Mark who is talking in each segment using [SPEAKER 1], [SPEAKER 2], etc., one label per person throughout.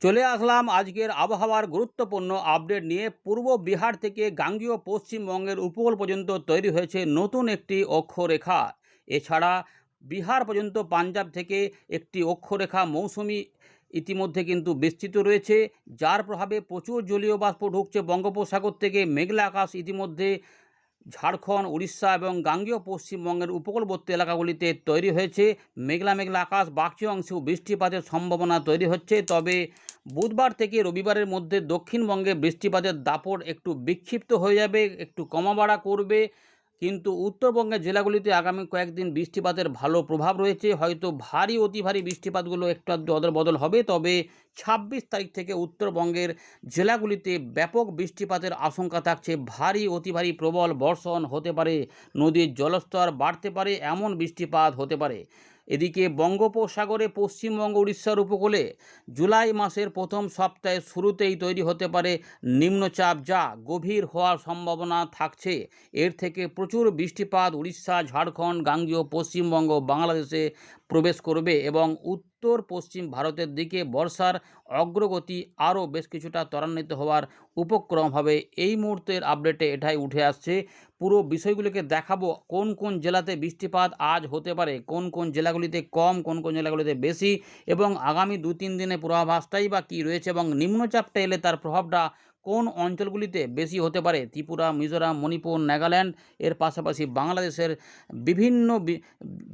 [SPEAKER 1] চলে আসলাম আজকের আবহাওয়ার গুরুত্বপূর্ণ আপডেট নিয়ে। পূর্ব বিহার থেকে গাঙ্গেয় পশ্চিমবঙ্গের উপকূল পর্যন্ত তৈরি হয়েছে নতুন একটি অক্ষরেখা। এছাড়া বিহার পর্যন্ত পাঞ্জাব থেকে একটি অক্ষরেখা মৌসুমি ইতিমধ্যে কিন্তু বিস্তৃত রয়েছে, যার প্রভাবে প্রচুর জলীয় বাষ্প ঢুকছে বঙ্গোপসাগর থেকে। মেঘলা আকাশ ইতিমধ্যে ঝাড়খণ্ড, উড়িষ্যা এবং গাঙ্গেয় পশ্চিমবঙ্গের উপকূলবর্তী এলাকাগুলিতে তৈরি হয়েছে। মেঘলা মেঘলা আকাশ, বাকি অংশেও বৃষ্টিপাতের সম্ভাবনা তৈরি হচ্ছে। তবে বুধবার থেকে রবিবারের মধ্যে দক্ষিণবঙ্গে বৃষ্টিপাতের দাপট একটু বিক্ষিপ্ত হয়ে যাবে, একটু কমাবাড়া করবে। কিন্তু উত্তরবঙ্গের জেলাগুলিতে আগামী কয়েকদিন বৃষ্টিপাতের ভালো প্রভাব রয়েছে। হয়তো ভারী অতি ভারী বৃষ্টিপাতগুলো একটু আধটু অদল বদল হবে। তবে ২৬ তারিখ থেকে উত্তরবঙ্গের জেলাগুলিতে ব্যাপক বৃষ্টিপাতের আশঙ্কা থাকছে। ভারী অতি ভারী প্রবল বর্ষণ হতে পারে, নদীর জলস্তর বাড়তে পারে, এমন বৃষ্টিপাত হতে পারে। এদিকে বঙ্গোপসাগরে পশ্চিমবঙ্গ উড়িষ্যার উপকূলে জুলাই মাসের প্রথম সপ্তাহের শুরুতেই তৈরি হতে পারে নিম্নচাপ, যা গভীর হওয়ার সম্ভাবনা থাকছে। এর থেকে প্রচুর বৃষ্টিপাত উড়িষ্যা, ঝাড়খণ্ড, গাঙ্গেয় পশ্চিমবঙ্গ, বাংলাদেশে প্রবেশ করবে এবং উত্তর পশ্চিম ভারতের দিকে বর্ষার অগ্রগতি আরও বেশ কিছুটা ত্বরান্বিত হওয়ার উপক্রম হবে। এই মুহূর্তের আপডেটে এটাই উঠে আসছে। পুরো বিষয়গুলোকে দেখাবো কোন কোন জেলাতে বৃষ্টিপাত আজ হতে পারে, কোন কোন জেলাগুলিতে কম, কোন কোন জেলাগুলিতে বেশি, এবং আগামী ২-৩ দিনে পূর্বাভাসটাই বা কী রয়েছে, এবং নিম্নচাপটা এলে তার প্রভাবটা কোন অঞ্চলগুলিতে বেশি হতে পারে। ত্রিপুরা, মিজোরাম, মণিপুর, নাগাল্যান্ড, এর পাশাপাশি বাংলাদেশের বিভিন্ন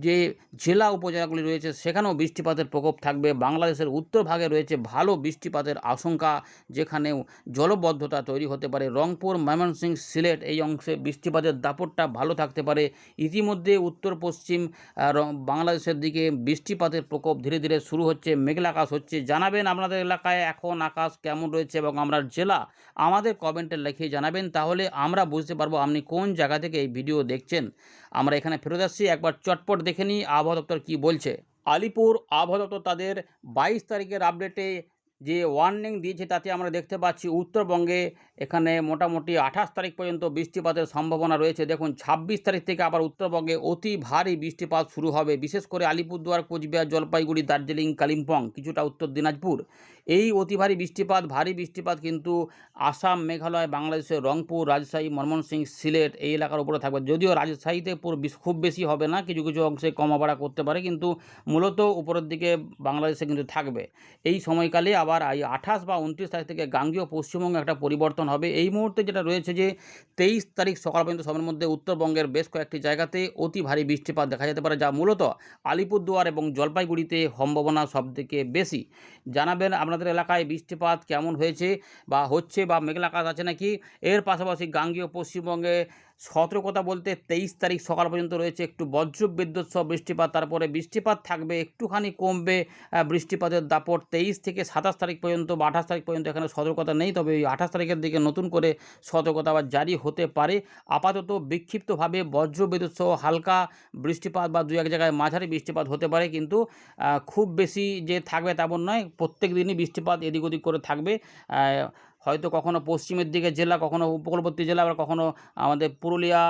[SPEAKER 1] যে জেলা উপজেলাগুলি রয়েছে সেখানেও বৃষ্টিপাতের প্রকোপ থাকবে। বাংলাদেশের উত্তর ভাগে রয়েছে ভালো বৃষ্টিপাতের আশঙ্কা, যেখানেও জলবদ্ধতা তৈরি হতে পারে। রংপুর, ময়মনসিংহ, সিলেট এই অংশে বৃষ্টিপাতের দাপটটা ভালো থাকতে পারে। ইতিমধ্যে উত্তর পশ্চিম বাংলাদেশের দিকে বৃষ্টিপাতের প্রকোপ ধীরে ধীরে শুরু হচ্ছে, মেঘলা আকাশ হচ্ছে। জানাবেন আপনাদের এলাকায় এখন আকাশ কেমন রয়েছে এবং আপনার জেলা আমাদের কমেন্টে লিখে জানাবেন, তাহলে আমরা বুঝতে পারবো আপনি কোন জায়গা থেকে এই ভিডিও দেখছেন। আমরা এখানে ফেরত আসছি, একবার চটপট দেখে নিই আবহাওয়া দপ্তর কী বলছে। আলিপুর আবহাওয়া দপ্তর তাদের ২২ তারিখের আপডেটে যে ওয়ার্নিং দিয়েছে তাতে আমরা দেখতে পাচ্ছি উত্তরবঙ্গে এখানে মোটামুটি ২৮ তারিখ পর্যন্ত বৃষ্টিপাতের সম্ভাবনা রয়েছে। দেখুন ২৬ তারিখ থেকে আবার উত্তরবঙ্গে অতি ভারী বৃষ্টিপাত শুরু হবে, বিশেষ করে আলিপুরদুয়ার, কোচবিহার, জলপাইগুড়ি, দার্জিলিং, কালিম্পং, কিছুটা উত্তর দিনাজপুর। এই অতি ভারী বৃষ্টিপাত, ভারী বৃষ্টিপাত কিন্তু আসাম, মেঘালয়, বাংলাদেশের রংপুর, রাজশাহী, ময়মনসিংহ, সিলেট এই এলাকার উপরে থাকবে। যদিও রাজশাহীতে খুব বেশি হবে না, কিছু কিছু অংশে কমাবাড়া করতে পারে, কিন্তু মূলত উপরের দিকে বাংলাদেশে কিন্তু থাকবে। এই সময়কালে আবার এই ২৮ বা ২৯ তারিখ থেকে গাঙ্গেয় পশ্চিমবঙ্গে একটা পরিবর্তন হবে। এই মুহূর্তে যেটা রয়েছে যে ২৩ তারিখ সকাল পর্যন্ত সময়ের মধ্যে উত্তরবঙ্গের বেশ কয়েকটি জায়গাতে অতি ভারী বৃষ্টিপাত দেখা যেতে পারে, যা মূলত আলিপুরদুয়ার এবং জলপাইগুড়িতে সম্ভাবনা সবথেকে বেশি। জানাবেন আপনাদের এলাকায় বৃষ্টিপাত কেমন হয়েছে বা হচ্ছে, বা মেঘলা আকাশ আছে নাকি। এর পাশাপাশি গাঙ্গেয় পশ্চিমবঙ্গে সতর্কতা বলতে ২৩ তারিখ সকাল পর্যন্ত রয়েছে একটু বজ্রবিদ্যুৎ সহ বৃষ্টিপাত, তারপরে বৃষ্টিপাত থাকবে, একটুখানি কমবে বৃষ্টিপাতের দাপট ২৩ থেকে ২৭ তারিখ পর্যন্ত বা ২৮ তারিখ পর্যন্ত এখানে সতর্কতা নেই। তবে এই ২৮ তারিখের দিকে নতুন করে সতর্কতা আবার জারি হতে পারে। আপাতত বিক্ষিপ্তভাবে বজ্রবিদ্যুৎ সহ হালকা বৃষ্টিপাত বা দু এক জায়গায় মাঝারি বৃষ্টিপাত হতে পারে, কিন্তু খুব বেশি যে থাকবে তেমন নয়। প্রত্যেক দিনই বৃষ্টিপাত এদিক ওদিক করে থাকবে। হয়তো কখনো পশ্চিমের দিকে জেলা, কখনো উপকূলবর্তী জেলা, আবার কখনো আমাদের পুরুলিয়া,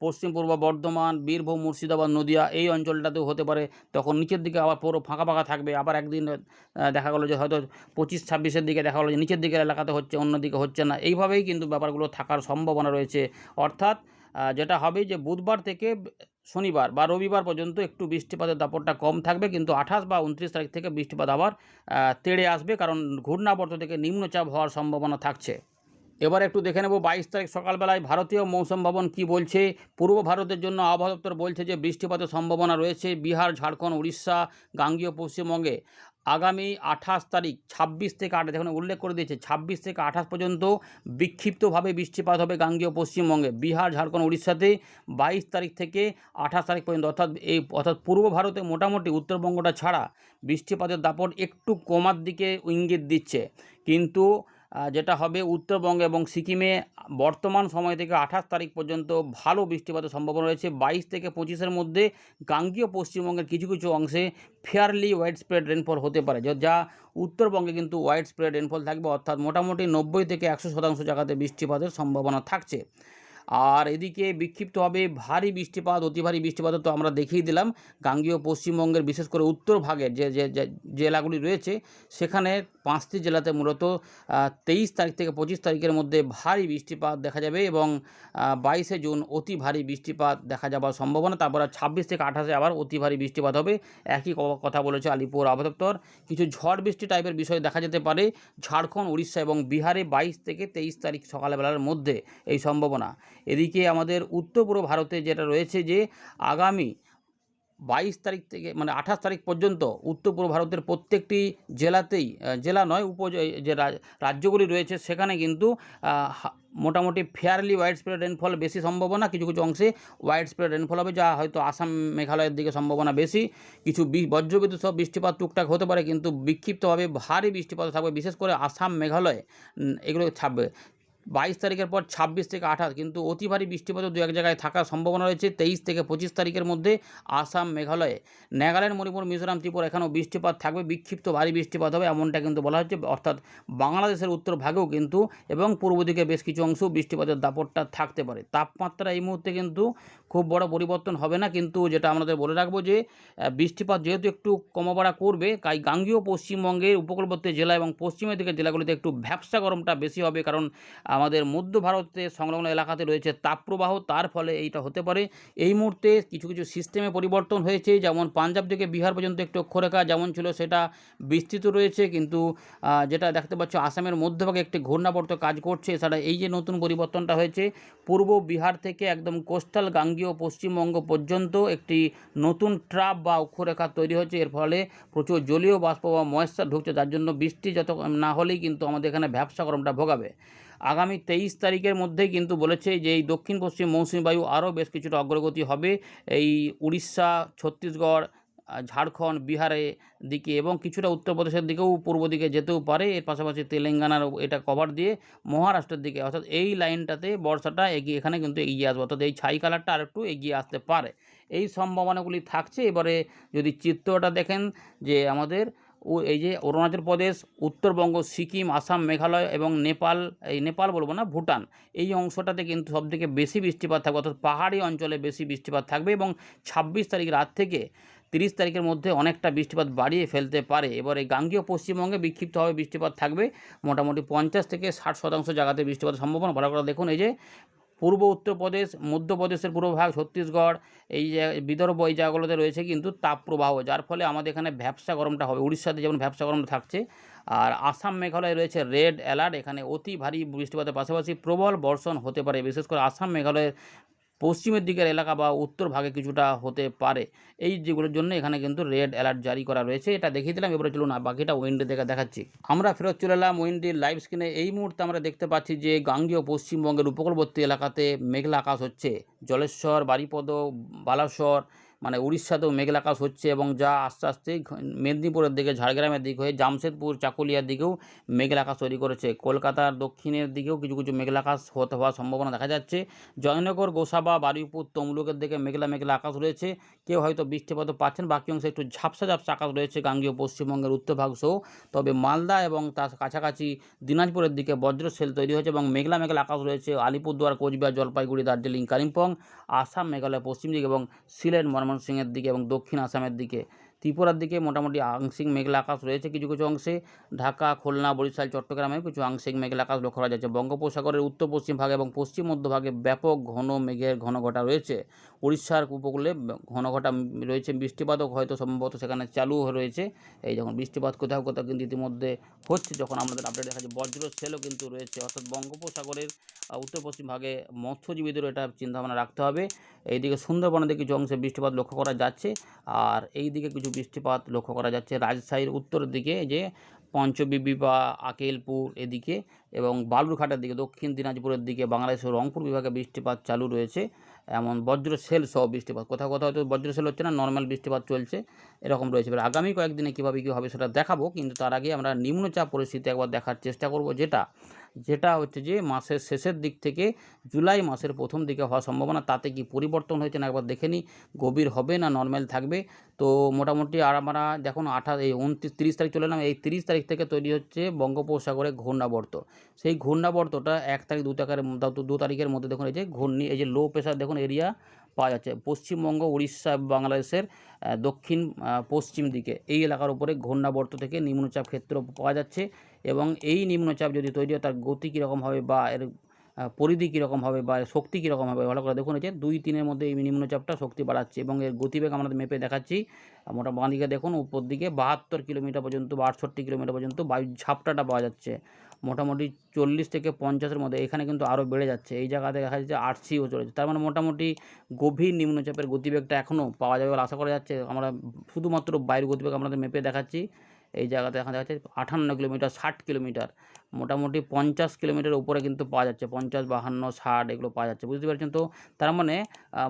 [SPEAKER 1] পশ্চিম পূর্ব বর্ধমান, বীরভূম, মুর্শিদাবাদ, নদিয়া এই অঞ্চলটাতেও হতে পারে। তখন নিচের দিকে আবার পুরো ফাঁকা ফাঁকা থাকবে। আবার একদিন দেখা গেলো যে হয়তো ২৫-২৬-এর দিকে দেখা গেলো যে নিচের দিকের এলাকাতে হচ্ছে, অন্যদিকে হচ্ছে না। এইভাবেই কিন্তু ব্যাপারগুলো থাকার সম্ভাবনা রয়েছে। অর্থাৎ যেটা হবে যে বুধবার থেকে শনিবার বা রবিবার পর্যন্ত একটু বৃষ্টিপাতের দাপটটা কম থাকবে, কিন্তু ২৮ বা ২৯ তারিখ থেকে বৃষ্টিপাত আবার তেড়ে আসবে, কারণ ঘূর্ণাবর্ত থেকে নিম্নচাপ হওয়ার সম্ভাবনা থাকছে। এবার একটু দেখে নেব ২২ তারিখ সকালবেলায় ভারতীয় মৌসুম ভবন কী বলছে। পূর্ব ভারতের জন্য আবহাওয়া দপ্তর বলছে যে বৃষ্টিপাতের সম্ভাবনা রয়েছে বিহার, ঝাড়খণ্ড, উড়িষ্যা, গাঙ্গেয় পশ্চিমবঙ্গে আগামী ২৮ তারিখ ২৬ থেকে ২৮, দেখুন উল্লেখ করে দিয়েছে ২৬ থেকে ২৮ পর্যন্ত বিক্ষিপ্তভাবে বৃষ্টিপাত হবে গাঙ্গেয় পশ্চিমবঙ্গে, বিহার, ঝাড়খণ্ড, উড়িষ্যাতে ২২ তারিখ থেকে ২৮ তারিখ পর্যন্ত। অর্থাৎ পূর্ব ভারতে মোটামুটি উত্তরবঙ্গটা ছাড়া বৃষ্টিপাতের দাপট একটু কমার দিকে ইঙ্গিত দিচ্ছে। কিন্তু যেটা হবে উত্তরবঙ্গে এবং সিকিমে বর্তমান সময় থেকে ২৮ তারিখ পর্যন্ত ভালো বৃষ্টিপাতের সম্ভাবনা রয়েছে। ২২ থেকে ২৫-এর মধ্যে গাঙ্গেয় পশ্চিমবঙ্গের কিছু কিছু অংশে ফেয়ারলি ওয়াইড স্প্রেড রেনফল হতে পারে, যা উত্তরবঙ্গে কিন্তু ওয়াইড স্প্রেড রেনফল থাকবে, অর্থাৎ মোটামুটি ৯০ থেকে ১০০% জায়গাতে বৃষ্টিপাতের সম্ভাবনা থাকছে। আর এদিকে বিক্ষিপ্তভাবে ভারী বৃষ্টিপাত, অতি ভারী বৃষ্টিপাত তো আমরা দেখিয়ে দিলাম। গাঙ্গেয় পশ্চিমবঙ্গের বিশেষ করে উত্তর ভাগের যে জেলাগুলি রয়েছে সেখানে 5টি জেলাতে মূলত 23 তারিখ থেকে 25 তারিখের মধ্যে ভারী বৃষ্টিপাত দেখা যাবে এবং 22শে জুন অতি ভারী বৃষ্টিপাত দেখা যাবার সম্ভাবনা। তারপরে 26 থেকে 28শে আবার অতি ভারী বৃষ্টিপাত হবে। একই কথা বলেছে আলিপুর আবহাওয়া দপ্তর। কিছু ঝড় বৃষ্টি টাইপের বিষয় দেখা যেতে পারে ঝাড়খণ্ড, উড়িষ্যা এবং বিহারে 22 থেকে 23 তারিখ সকালবেলার মধ্যে এই সম্ভাবনা। এদিকে আমাদের উত্তর পূর্ব ভারতে যেটা রয়েছে যে আগামী 22 তারিখ থেকে মানে 28 তারিখ পর্যন্ত উত্তর পূর্ব ভারতের প্রত্যেকটি জেলাতেই, জেলা নয় যে রাজ্যগুলি রয়েছে সেখানে কিন্তু মোটামুটি ফেয়ারলি ওয়াইড স্প্রেড রেনফল বেশি সম্ভাবনা। কিছু কিছু অংশে ওয়াইড স্প্রেড রেনফল হবে, যা হয়তো আসাম মেঘালয়ের দিকে সম্ভাবনা বেশি। কিছু বজ্রবিদ্যুৎ সহ বৃষ্টিপাত টুকটাক হতে পারে, কিন্তু বিক্ষিপ্তভাবে ভারী বৃষ্টিপাত থাকবে, বিশেষ করে আসাম মেঘালয় এগুলো থাকবে। 22 তারিখের পর 26 থেকে 28 কিন্তু অতি ভারী বৃষ্টিপাতও দু এক জায়গায় থাকার সম্ভাবনা রয়েছে। 23 থেকে 25 তারিখের মধ্যে আসাম মেঘালয়ে, নাগাল্যান্ড, মণিপুর, মিজোরাম, ত্রিপুরা এখানেও বৃষ্টিপাত থাকবে, বিক্ষিপ্ত ভারী বৃষ্টিপাত হবে এমনটা কিন্তু বলা হচ্ছে। অর্থাৎ বাংলাদেশের উত্তর ভাগেও কিন্তু এবং পূর্ব দিকে বেশ কিছু অংশ বৃষ্টিপাতের দাপটটা থাকতে পারে। তাপমাত্রা এই মুহূর্তে কিন্তু খুব বড় পরিবর্তন হবে না, কিন্তু যেটা আমাদের বলে রাখবো যে বৃষ্টিপাত যেহেতু একটু কমাবাড়া করবে, তাই গাঙ্গেয় পশ্চিমবঙ্গের উপকূলবর্তী জেলা এবং পশ্চিমের দিকের জেলাগুলিতে একটু ভ্যাপসা গরমটা বেশি হবে, কারণ আমাদের মধ্য ভারতের সংলগ্ন এলাকাতে রয়েছে তাপপ্রবাহ, তার ফলে এইটা হতে পারে। এই মুহূর্তে কিছু কিছু সিস্টেমে পরিবর্তন হয়েছে, যেমন পাঞ্জাব থেকে বিহার পর্যন্ত একটু অক্ষরেখা যেমন ছিল সেটা বিস্তৃত রয়েছে, কিন্তু যেটা দেখতে পাচ্ছ আসামের মধ্যভাগে একটি ঘূর্ণাবর্ত কাজ করছে। এছাড়া এই যে নতুন পরিবর্তনটা হয়েছে, পূর্ব বিহার থেকে একদম কোস্টাল গাঙ্গেয় পশ্চিমবঙ্গ পর্যন্ত একটি নতুন ট্রাপ বা অক্ষরেখা তৈরি হচ্ছে। এর ফলে প্রচুর জলীয় বাষ্প বা ময়েশ্চার ঢুকছে, যার জন্য বৃষ্টি যত না হলেই কিন্তু আমাদের এখানে ভ্যাপসা গরমটা ভোগাবে। আগামী 23 তারিখের মধ্যেই কিন্তু বলেছে যে এই দক্ষিণ পশ্চিম মৌসুমী বায়ু আরও বেশ কিছুটা অগ্রগতি হবে এই উড়িষ্যা, ছত্তিশগড়, ঝাড়খণ্ড, বিহারের দিকে এবং কিছুটা উত্তরপ্রদেশের দিকেও পূর্ব দিকে যেতেও পারে। এর পাশাপাশি তেলেঙ্গানার এটা কভার দিয়ে মহারাষ্ট্রের দিকে, অর্থাৎ এই লাইনটাতে বর্ষাটা এখানে কিন্তু এগিয়ে আসবে, অর্থাৎ এই ছাই কালারটা আর একটু এগিয়ে আসতে পারে, এই সম্ভাবনাগুলি থাকছে। এবারে যদি চিত্রটা দেখেন যে আমাদের এই যে অরুণাচল প্রদেশ, উত্তরবঙ্গ, সিকিম, আসাম, মেঘালয় এবং নেপাল, এই নেপাল বলবো না, ভুটান, এই অংশটাতে কিন্তু সবথেকে বেশি বৃষ্টিপাত থাকবে, অর্থাৎ পাহাড়ি অঞ্চলে বেশি বৃষ্টিপাত থাকবে এবং 26 তারিখ রাত থেকে 30 তারিখের মধ্যে অনেকটা বৃষ্টিপাত বাড়িয়ে ফেলতে পারে। এবার এই গাঙ্গেয় পশ্চিমবঙ্গে বিক্ষিপ্তভাবে বৃষ্টিপাত থাকবে, মোটামুটি 50 থেকে 60% জায়গাতে বৃষ্টিপাতের সম্ভাবনা। ভালো করে দেখুন, এই যে পূর্ব উত্তরপ্রদেশ, মধ্যপ্রদেশের পূর্বভাগ, ছত্তিশগড়, এই যে বিদর্ভ, এই জায়গাগুলোতে রয়েছে কিন্তু তাপপ্রবাহ, যার ফলে আমাদের এখানে ভ্যাপসা গরমটা হবে। উড়িষ্যাতে যেমন ভ্যাপসা গরম থাকছে, আর আসাম মেঘালয়ে রয়েছে রেড অ্যালার্ট, এখানে অতি ভারী বৃষ্টিপাতের পাশাপাশি প্রবল বর্ষণ হতে পারে, বিশেষ করে আসাম মেঘালয়ের পশ্চিমের দিকের এলাকা বা উত্তর ভাগে কিছুটা হতে পারে। এই যেগুলোর জন্য এখানে কিন্তু রেড অ্যালার্ট জারি করা রয়েছে। এটা দেখিয়ে দিলাম, এবারে চলুন বাকিটা উইন্ডো থেকে দেখাচ্ছি। আমরা ফেরত চলে এলাম উইন্ডির লাইভ স্ক্রিনে। এই মুহূর্তে আমরা দেখতে পাচ্ছি যে গাঙ্গেয় পশ্চিমবঙ্গের উপকূলবর্তী এলাকাতে মেঘলা আকাশ হচ্ছে। জলেশ্বর, বারিপদ, বালাসর মানে উড়িষ্যাতেও মেঘলা আকাশ হচ্ছে এবং যা আস্তে আস্তে মেদিনীপুরের দিকে, ঝাড়গ্রামের দিক হয়ে জামশেদপুর, চাকুলিয়ার দিকেও মেঘলা আকাশ তৈরি করেছে। কলকাতার দক্ষিণের দিকেও কিছু কিছু মেঘলা আকাশ হওয়ার সম্ভাবনা দেখা যাচ্ছে। জয়নগর, গোসাবা, বারুইপুর, তমলুকের দিকে মেঘলা মেঘলা আকাশ রয়েছে। কেউ হয়তো বৃষ্টিপাত পাচ্ছেন, বাকি অংশে একটু ঝাপসা ঝাপসা আকাশ রয়েছে গাঙ্গেয় পশ্চিমবঙ্গের উত্তরভাগ সহ। তবে মালদা এবং তার কাছাকাছি দিনাজপুরের দিকে বজ্রশেল তৈরি হয়েছে এবং মেঘলা মেঘলা আকাশ রয়েছে আলিপুরদুয়ার, কোচবিহার, জলপাইগুড়ি, দার্জিলিং, কালিম্পং, আসাম, মেঘালয় পশ্চিম দিকে এবং সিলেট, ময়মনসিংহের দিকে এবং দক্ষিণ আসামের দিকে। ত্রিপুরার দিকে মোটামুটি আংশিক মেঘলা আকাশ রয়েছে কিছু কিছু অংশে। ঢাকা, খুলনা, বরিশাল, চট্টগ্রামেও কিছু আংশিক মেঘলা আকাশ লক্ষ্য করা যাচ্ছে। বঙ্গোপসাগরের উত্তর পশ্চিম ভাগে এবং পশ্চিম মধ্যভাগে ব্যাপক ঘন মেঘের ঘনঘটা রয়েছে। উড়িষ্যার উপকূলে ঘনঘটা রয়েছে, বৃষ্টিপাতও হয়তো সম্ভবত সেখানে চালু রয়েছে। এই যখন বৃষ্টিপাত কোথাও কোথাও কিন্তু ইতিমধ্যে হচ্ছে, যখন আমাদের আপডেট দেখা যাচ্ছে বজ্রশেলও কিন্তু রয়েছে, অর্থাৎ বঙ্গোপসাগরের উত্তর পশ্চিম ভাগে মৎস্যজীবীদেরও এটা চিন্তাভাবনা রাখতে হবে। এইদিকে সুন্দরবনের দিকে কিছু অংশে বৃষ্টিপাত লক্ষ্য করা যাচ্ছে, আর এই দিকে কিছু বৃষ্টিপাত লক্ষ্য করা যাচ্ছে রাজশাহীর উত্তরের দিকে, যে পঞ্চবিবি বা আকেলপুর এদিকে এবং বালুরঘাটের দিকে, দক্ষিণ দিনাজপুরের দিকে, বাংলাদেশের রংপুর বিভাগে বৃষ্টিপাত চালু রয়েছে। এমন বজ্রশেল সহ বৃষ্টিপাত, কোথাও কোথাও হয়তো বজ্রশেল হচ্ছে না, নর্মাল বৃষ্টিপাত চলছে, এরকম রয়েছে। এবার আগামী কয়েকদিনে কীভাবে কী হবে সেটা দেখাবো, কিন্তু তার আগে আমরা নিম্নচাপ পরিস্থিতি একবার দেখার চেষ্টা করব, যেটা হচ্ছে যে মাসের শেষের দিক থেকে জুলাই মাসের প্রথম দিকে হওয়ার সম্ভাবনা। তাতে কি পরিবর্তন হয়েছে না একবার দেখে নিই, গভীর হবে না নর্মাল থাকবে। তো মোটামুটি আর আমরা দেখুন 30 তারিখ চলে এলাম। এই 30 তারিখ থেকে তৈরি হচ্ছে বঙ্গোপসাগরে ঘূর্ণাবর্ত। সেই ঘূর্ণাবর্তটা 1 তারিখ 2 তারিখের মধ্যে দেখুন এই যে ঘূর্ণি, এই যে লো প্রেশার দেখুন এরিয়া পাওয়া যাচ্ছে। পশ্চিমবঙ্গ, উড়িষ্যা, বাংলাদেশের দক্ষিণ পশ্চিম দিকে এই এলাকার উপরে ঘূর্ণাবর্ত থেকে নিম্নচাপ ক্ষেত্র পাওয়া যাচ্ছে এবং এই নিম্নচাপ যদি তৈরি হয় তার গতি কীরকম হবে বা এর পরিধি কীরকম হবে বা এর শক্তি কীরকম হবে ভালো করে দেখুন। এই যে 2-3-এর মধ্যে এই নিম্নচাপটা শক্তি বাড়াচ্ছে এবং এর গতিবেগ আমরা মেপে দেখাচ্ছি। বাঁ দিকে দেখুন উপর দিকে 72 কিলোমিটার পর্যন্ত বা 68 কিলোমিটার পর্যন্ত বায়ুর ঝাপটাটা পাওয়া যাচ্ছে। মোটামুটি 40 থেকে 50-এর মধ্যে, এখানে কিন্তু আরও বেড়ে যাচ্ছে। এই জায়গাতে দেখা যাচ্ছে 80ও চলেছে। তার মানে মোটামুটি গভীর নিম্নচাপের গতিবেগটা এখনও পাওয়া যাবে বলে আশা করা যাচ্ছে। আমরা শুধুমাত্র বায়ুর গতিবেগ আপনাদের মেপে দেখাচ্ছি। এই জায়গাতে দেখা যাচ্ছে 58 কিলোমিটার, 60 কিলোমিটার, মোটামুটি 50 কিলোমিটারের উপরে কিন্তু পাওয়া যাচ্ছে। 50, 52, 60 এগুলো পাওয়া যাচ্ছে, বুঝতে পারছেন তো? তার মানে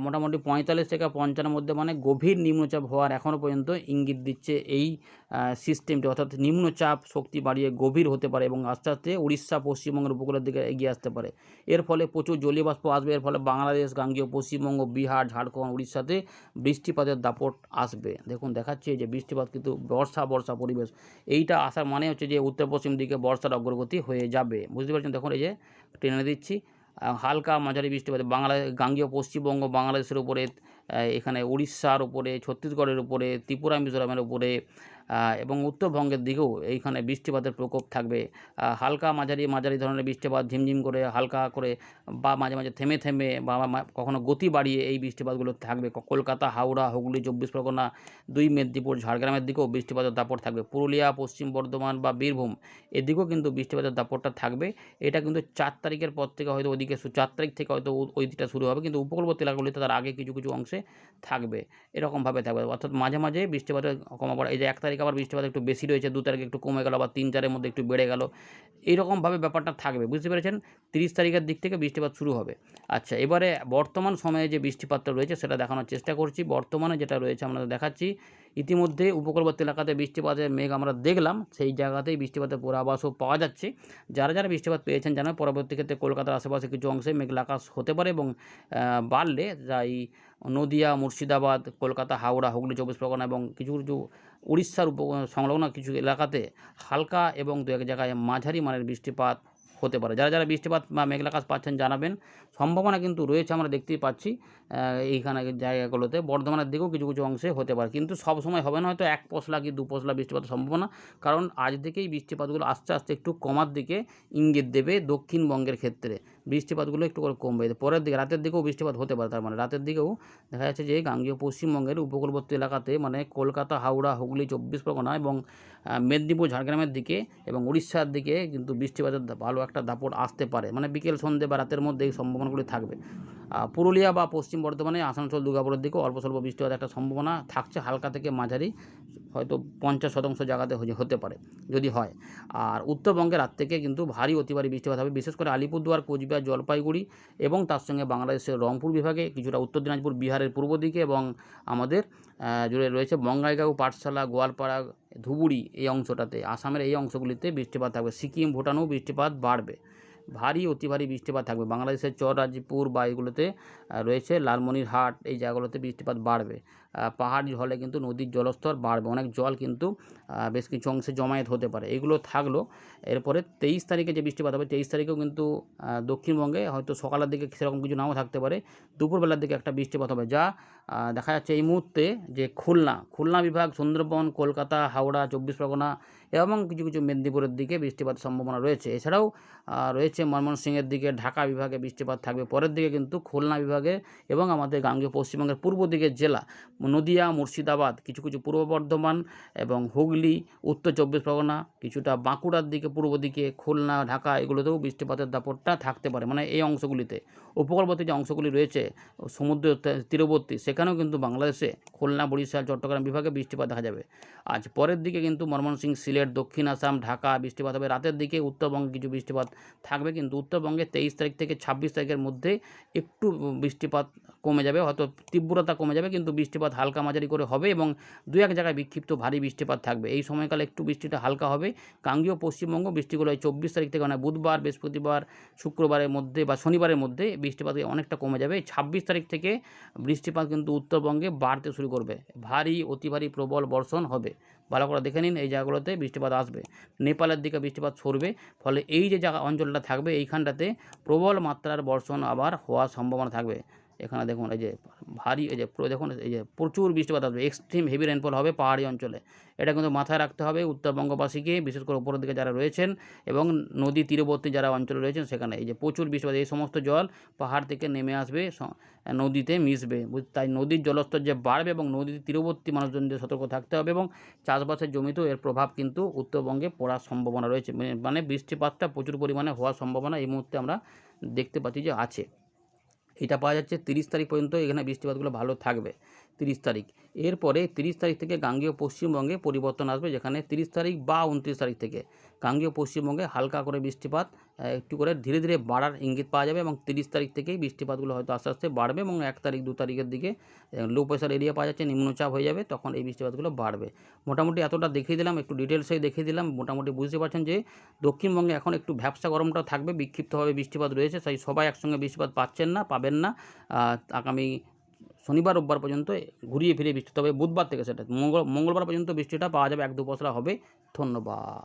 [SPEAKER 1] মোটামুটি 45 থেকে 50-এর মধ্যে মানে গভীর নিম্নচাপ হওয়ার এখনও পর্যন্ত ইঙ্গিত দিচ্ছে এই সিস্টেমটি, অর্থাৎ নিম্নচাপ শক্তি বাড়িয়ে গভীর হতে পারে এবং আস্তে আস্তে উড়িষ্যা, পশ্চিমবঙ্গের উপকূলের দিকে এগিয়ে আসতে পারে। এর ফলে প্রচুর জলীয় বাষ্প আসবে। এর ফলে বাংলাদেশ, গাঙ্গেয় পশ্চিমবঙ্গ, বিহার, ঝাড়খণ্ড, উড়িষ্যাতে বৃষ্টিপাতের দাপট আসবে। দেখুন দেখাচ্ছে যে বৃষ্টিপাত কিন্তু বর্ষা পরিবেশ। এইটা আসার মানে হচ্ছে যে উত্তর পশ্চিম দিকে বর্ষার অগ্রগতি হয়ে যাবে, বুঝতে পারছেন? দেখুন এই যে টেনে দিচ্ছি, হালকা মাঝারি বৃষ্টিপাত গাঙ্গেয় পশ্চিমবঙ্গ, বাংলাদেশের উপরে, এখানে উড়িষ্যার উপরে, ছত্তিশগড়ের উপরে, ত্রিপুরা, মিজোরামের উপরে এবং উত্তরবঙ্গের দিকেও এইখানে বৃষ্টিপাতের প্রকোপ থাকবে। হালকা মাঝারি ধরনের বৃষ্টিপাত, ঝিমঝিম করে, হালকা করে বা মাঝে মাঝে থেমে থেমে বা কখনো গতি বাড়িয়ে এই বৃষ্টিপাতগুলো থাকবে। কলকাতা, হাওড়া, হুগলি, 24 পরগনা, 2 মেদিনীপুর, ঝাড়গ্রামের দিকেও বৃষ্টিপাতের দাপট থাকবে। পুরুলিয়া, পশ্চিম বর্ধমান বা বীরভূম এদিকেও কিন্তু বৃষ্টিপাতের দাপটটা থাকবে। এটা কিন্তু 4 তারিখের পর থেকে হয়তো ওইদিকে 4 তারিখ থেকে হয়তো ওই দিকটা শুরু হবে, কিন্তু উপকূলবর্তী এলাকাগুলিতে তার আগে কিছু কিছু অংশে থাকবে। এরকমভাবে থাকবে, অর্থাৎ মাঝে মাঝে বৃষ্টিপাতের কমা পড়া। এই যে 1 তারিখ আবার বৃষ্টিপাত একটু বেশি রয়েছে, 2 তারিখে একটু কমে গেল, আবার 3-4-এর মধ্যে একটু বেড়ে গেল। এইরকমভাবে ব্যাপারটা থাকবে, বুঝতে পেরেছেন? 30 তারিখের দিক থেকে বৃষ্টিপাত শুরু হবে। আচ্ছা, এবারে বর্তমান সময়ে যে বৃষ্টিপাতটা রয়েছে সেটা দেখানোর চেষ্টা করছি। বর্তমানে যেটা রয়েছে আপনাদের দেখাচ্ছি। ইতিমধ্যে উপকূলবর্তী এলাকাতে বৃষ্টিপাতের মেঘ আমরা দেখলাম, সেই জায়গাতেই বৃষ্টিপাতের পূর্বাভাসও পাওয়া যাচ্ছে। যারা বৃষ্টিপাত পেয়েছেন জানান। পরবর্তী ক্ষেত্রে কলকাতার আশেপাশে কিছু অংশে মেঘলা আকাশ হতে পারে এবং বাড়লে যাই নদিয়া, মুর্শিদাবাদ, কলকাতা, হাওড়া, হুগলি, 24 পরগনা এবং কিছু কিছু উড়িষ্যার সংলগ্ন কিছু এলাকাতে হালকা এবং 2-1 জায়গায় মাঝারি মানের বৃষ্টিপাত হতে পারে। যারা বৃষ্টিপাত বা মেঘলা আকাশ পাচ্ছেন জানাবেন। সম্ভাবনা কিন্তু রয়েছে, আমরা দেখতেই পাচ্ছি এইখানে জায়গাগুলোতে। বর্ধমানের দিকেও কিছু কিছু অংশে হতে পারে, কিন্তু সবসময় হবে না, হয়তো 1 পশলা কি 2 পশলা বৃষ্টিপাতের সম্ভাবনা। কারণ আজ থেকেই বৃষ্টিপাতগুলো আস্তে আস্তে একটু কমার দিকে ইঙ্গিত দেবে। দক্ষিণবঙ্গের ক্ষেত্রে বৃষ্টিপাতগুলো একটু করে কমবে। পরের দিকে রাতের দিকেও বৃষ্টিপাত হতে পারে। তার মানে রাতের দিকেও দেখা যাচ্ছে যে গাঙ্গেয় পশ্চিমবঙ্গের উপকূলবর্তী এলাকাতে মানে কলকাতা, হাওড়া, হুগলি, 24 পরগনা এবং মেদিনীপুর, ঝাড়গ্রামের দিকে এবং উড়িষ্যার দিকে কিন্তু বৃষ্টিপাতের ভালো একটা দাপট আসতে পারে। মানে বিকেল, সন্ধ্যে বা রাতের মধ্যে এই সম্ভাবনাগুলি থাকবে। পুরুলিয়া বা পশ্চিম বর্ধমানে, আসানসোল, দুর্গাপুরের দিকেও অল্প স্বল্প বৃষ্টিপাতের একটা সম্ভাবনা থাকছে, হালকা থেকে মাঝারি, হয়তো 50% জায়গাতে হতে পারে যদি হয়। আর উত্তরবঙ্গে রাত থেকে কিন্তু ভারী অতি ভারী বৃষ্টিপাত হবে, বিশেষ করে আলিপুরদুয়ার, কোচবিহার, জলপাইগুড়ি এবং তার সঙ্গে বাংলাদেশের রংপুর বিভাগে, কিছুটা উত্তর দিনাজপুর, বিহারের পূর্ব দিকে এবং আমাদের জুড়ে রয়েছে বঙ্গাইগাঁও, পাঠশালা, গোয়ালপাড়া, ধুবুরি এই অংশটাতে, আসামের এই অংশগুলিতে বৃষ্টিপাত থাকবে। সিকিম, ভুটানেও বৃষ্টিপাত বাড়বে, ভারী অতি ভারী বৃষ্টিপাত থাকবে। বাংলাদেশের চররাজপুর বা এগুলোতে রয়েছে লালমনিরহাট, এই জায়গাগুলোতে বৃষ্টিপাত বাড়বে। পাহাড়ি ঢলে কিন্তু নদীর জলস্তর বাড়বে, অনেক জল কিন্তু বেশ কিছু অংশে জমায়েত হতে পারে। এগুলো থাকলো। এরপরে 23 তারিখে যে বৃষ্টিপাত হবে, 23 তারিখেও কিন্তু দক্ষিণবঙ্গে হয়তো সকালের দিকে সেরকম কিছু নাও থাকতে পারে, দুপুরবেলার দিকে একটা বৃষ্টিপাত হবে। যা দেখা যাচ্ছে এই মুহূর্তে যে খুলনা বিভাগ, সুন্দরবন, কলকাতা, হাওড়া, 24 পরগনা এবং কিছু কিছু মেদিনীপুরের দিকে বৃষ্টিপাতের সম্ভাবনা রয়েছে। এছাড়াও রয়েছে ময়মনসিংহের দিকে, ঢাকা বিভাগে বৃষ্টিপাত থাকবে। পরের দিকে কিন্তু খুলনা বিভাগে এবং আমাদের গাঙ্গেয় পশ্চিমবঙ্গের পূর্ব দিকের জেলা নদিয়া, মুর্শিদাবাদ, কিছু কিছু পূর্ব বর্ধমান এবং হুগলি, উত্তর 24 পরগনা, কিছুটা বাঁকুড়ার দিকে, পূর্ব দিকে খুলনা, ঢাকা এগুলোতেও বৃষ্টিপাতের দাপটটা থাকতে পারে। মানে এই অংশগুলিতে উপকূলবর্তী যে অংশগুলি রয়েছে সমুদ্র তীরবর্তী, সেখানেও কিন্তু বাংলাদেশে খুলনা, বরিশাল, চট্টগ্রাম বিভাগে বৃষ্টিপাত দেখা যাবে। আজ পরের দিকে কিন্তু ময়মনসিংহ, সিলেট, দক্ষিণ আসাম, ঢাকা বৃষ্টিপাত হবে। রাতের দিকে উত্তরবঙ্গে কিছু বৃষ্টিপাত থাকবে, কিন্তু উত্তরবঙ্গে 23 তারিখ থেকে 26 তারিখের মধ্যে একটু বৃষ্টিপাত কমে যাবে, হয়তো তীব্রতা কমে যাবে, কিন্তু বৃষ্টিপাত হালকা মাঝারি করে হবে এবং 2-1 জায়গায় বিক্ষিপ্ত ভারী বৃষ্টিপাত থাকবে। এই সময়কালে একটু বৃষ্টিটা হালকা হবে। গাঙ্গেয় পশ্চিমবঙ্গ বৃষ্টিগুলো এই 24 তারিখ থেকে, মানে বুধবার, বৃহস্পতিবার, শুক্রবারের মধ্যে বা শনিবারের মধ্যে বৃষ্টিপাত অনেকটা কমে যাবে। 26 তারিখ থেকে বৃষ্টিপাত কিন্তু উত্তরবঙ্গে বাড়তে শুরু করবে, ভারী, অতি ভারী, প্রবল বর্ষণ হবে। ভালো করে দেখে নিন, এই জায়গাগুলোতে বৃষ্টিপাত আসবে। নেপালের দিকে বৃষ্টিপাত সরবে, ফলে এই যে জায়গা অঞ্চলটা থাকবে এইখানটাতে প্রবল মাত্রার বর্ষণ আবার হওয়ার সম্ভাবনা থাকবে। এখানে দেখুন এই যে ভারী এই যে পুরো দেখুন এই যে প্রচুর বৃষ্টিপাত আসবে, এক্সট্রিম হেভি রেনফল হবে পাহাড়ি অঞ্চলে। এটা কিন্তু মাথায় রাখতে হবে উত্তরবঙ্গবাসীকে, বিশেষ করে উপরের দিকে যারা রয়েছেন এবং নদী তীরবর্তী যারা অঞ্চলে রয়েছেন সেখানে এই যে প্রচুর বৃষ্টিপাত, এই সমস্ত জল পাহাড় থেকে নেমে আসবে, নদীতে মিশবে। তাই নদীর জলস্তর যে বাড়বে এবং নদীর তীরবর্তী মানুষজনদের সতর্ক থাকতে হবে এবং চাষবাসের জমিতেও এর প্রভাব কিন্তু উত্তরবঙ্গে পড়ার সম্ভাবনা রয়েছে। মানে বৃষ্টিপাতটা প্রচুর পরিমাণে হওয়ার সম্ভাবনা এই মুহূর্তে আমরা দেখতে পাচ্ছি যে আছে। এটা পাওয়া যাচ্ছে 30 তারিখ পর্যন্ত এখানে বৃষ্টিপাতগুলো ভালো থাকবে। 30 তারিখ, এরপরে 30 তারিখ থেকে গাঙ্গেয় পশ্চিমবঙ্গে পরিবর্তন আসবে, যেখানে 30 তারিখ বা 29 তারিখ থেকে গাঙ্গেয় পশ্চিমবঙ্গে হালকা করে বৃষ্টিপাত একটু করে ধীরে ধীরে বাড়ার ইঙ্গিত পাওয়া যাবে এবং 30 তারিখ থেকেই বৃষ্টিপাতগুলো হয়তো আস্তে আস্তে বাড়বে এবং 1 তারিখ 2 তারিখের দিকে লো প্রেশার এরিয়া পাওয়া যাচ্ছে, নিম্নচাপ হয়ে যাবে, তখন এই বৃষ্টিপাতগুলো বাড়বে। মোটামুটি এতটা দেখিয়ে দিলাম, একটু ডিটেলসে দেখিয়ে দিলাম, মোটামুটি বুঝতে পারছেন যে দক্ষিণবঙ্গে এখন একটু ভ্যাপসা গরমটাও থাকবে, বিক্ষিপ্তভাবে বৃষ্টিপাত রয়েছে, তাই সবাই একসঙ্গে বৃষ্টিপাত পাচ্ছেন না, পাবেন না। আগামী শনিবার রোববার পর্যন্ত ঘুরিয়ে ফিরিয়ে বৃষ্টি, তবে বুধবার থেকে সেটা মঙ্গলবার পর্যন্ত বৃষ্টিটা পাওয়া যাবে, 1-2 পশলা হবে। ধন্যবাদ।